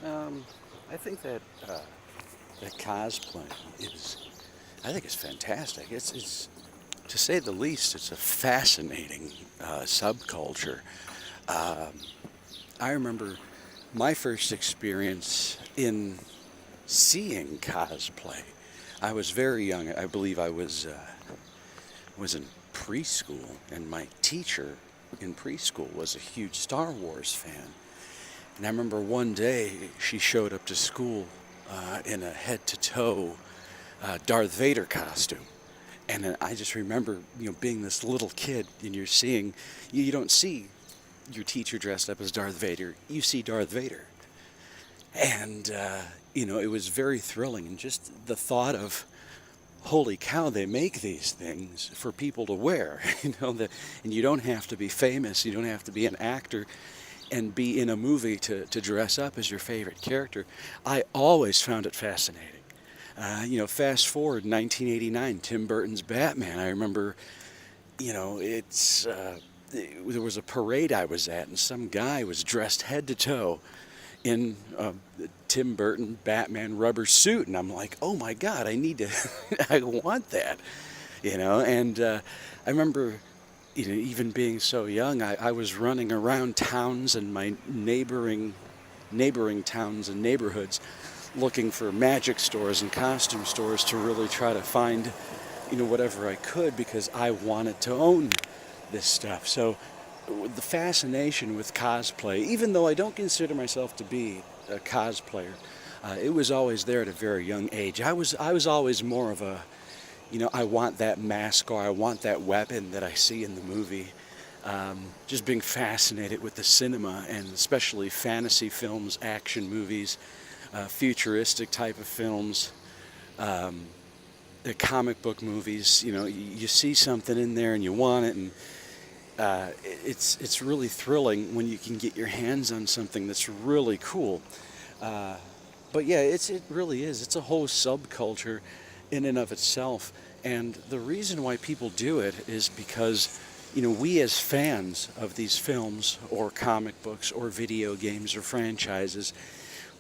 I think that cosplay is, I think it's fantastic. It's to say the least, it's a fascinating subculture. Um, I remember my first experience in seeing cosplay. I was very young. I believe I was in preschool, and my teacher in preschool was a huge Star Wars fan. And I remember one day she showed up to school in a head-to-toe Darth Vader costume. And then I just remember, being this little kid, and you're seeing, you don't see your teacher dressed up as Darth Vader. You see Darth Vader. And, it was very thrilling. And just the thought of, holy cow, they make these things for people to wear. And you don't have to be famous. You don't have to be an actor and be in a movie to dress up as your favorite character. I always found it fascinating. Fast forward 1989, Tim Burton's Batman. I remember, there was a parade I was at, and some guy was dressed head to toe in a Tim Burton Batman rubber suit, and I'm like, oh my God, I need to, I want that, And I remember, even being so young, I was running around towns and my neighboring towns and neighborhoods looking for magic stores and costume stores to really try to find, whatever I could because I wanted to own this stuff. So the fascination with cosplay, even though I don't consider myself to be a cosplayer, it was always there at a very young age. I was always more of a, I want that mask or I want that weapon that I see in the movie. Just being fascinated with the cinema and especially fantasy films, action movies, futuristic type of films, the comic book movies. You see something in there and you want it, and it's really thrilling when you can get your hands on something that's really cool. But yeah, it really is. It's a whole subculture in and of itself, and the reason why people do it is because we as fans of these films or comic books or video games or franchises,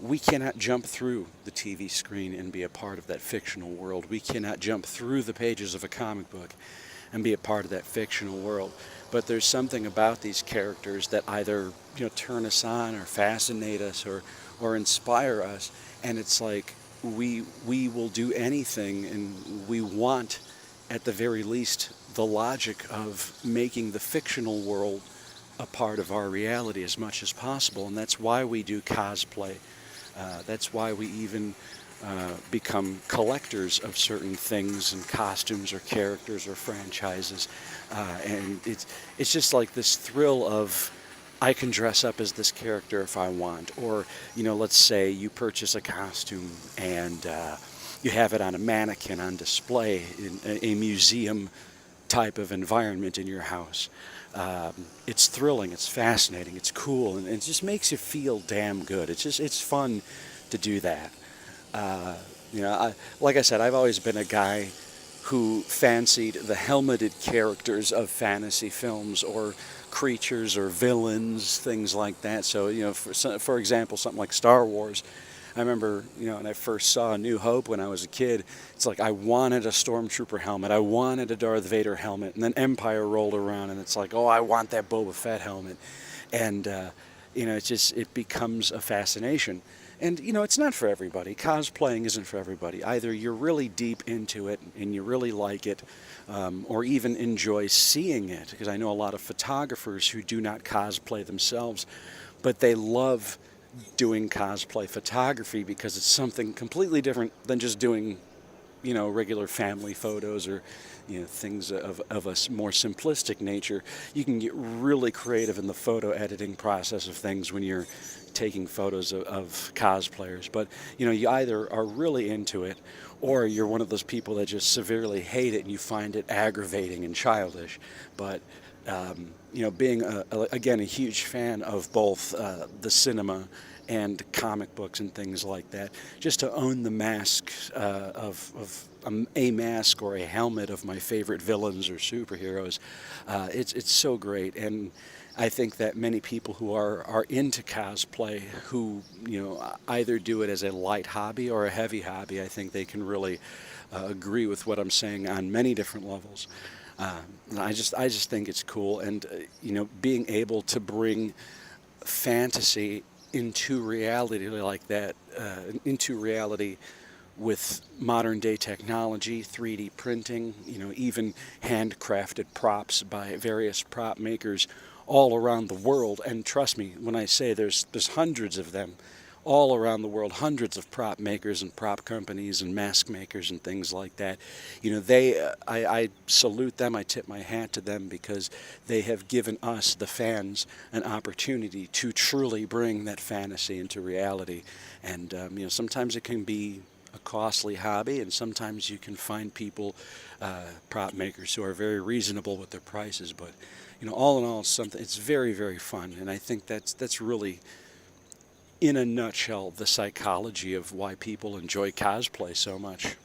we cannot jump through the TV screen and be a part of that fictional world. We cannot jump through the pages of a comic book and be a part of that fictional world. But there's something about these characters that either turn us on or fascinate us or inspire us, and it's like we will do anything, and we want, at the very least, the logic of making the fictional world a part of our reality as much as possible, and that's why we do cosplay. That's why we even become collectors of certain things and costumes or characters or franchises. And it's just like this thrill of, I can dress up as this character if I want. Or, let's say you purchase a costume and you have it on a mannequin on display in a museum type of environment in your house. It's thrilling, it's fascinating, it's cool, and it just makes you feel damn good. It's fun to do that. Like I said, I've always been a guy who fancied the helmeted characters of fantasy films or creatures or villains, things like that. So, for example, something like Star Wars. I remember, when I first saw A New Hope when I was a kid, it's like I wanted a Stormtrooper helmet, I wanted a Darth Vader helmet, and then Empire rolled around, and it's like, oh, I want that Boba Fett helmet. And, it becomes a fascination. And, it's not for everybody. Cosplaying isn't for everybody. Either you're really deep into it and you really like it, or even enjoy seeing it, because I know a lot of photographers who do not cosplay themselves, but they love doing cosplay photography because it's something completely different than just doing, regular family photos or, things of a more simplistic nature. You can get really creative in the photo editing process of things when you're taking photos of cosplayers. But, you either are really into it or you're one of those people that just severely hate it and you find it aggravating and childish. But being again a huge fan of both the cinema and comic books and things like that, just to own the mask of a mask or a helmet of my favorite villains or superheroes, it's so great. And I think that many people who are into cosplay, who either do it as a light hobby or a heavy hobby, I think they can really agree with what I'm saying on many different levels. Uh, I just think it's cool, and being able to bring fantasy into reality like that, into reality with modern day technology, 3D printing, even handcrafted props by various prop makers all around the world. And trust me when I say there's hundreds of them all around the world, hundreds of prop makers and prop companies and mask makers and things like that. I salute them. I tip my hat to them because they have given us, the fans, an opportunity to truly bring that fantasy into reality. And sometimes it can be a costly hobby, and sometimes you can find people, prop makers, who are very reasonable with their prices. But all in all, it's very, very fun, and I think that's really, in a nutshell, the psychology of why people enjoy cosplay so much.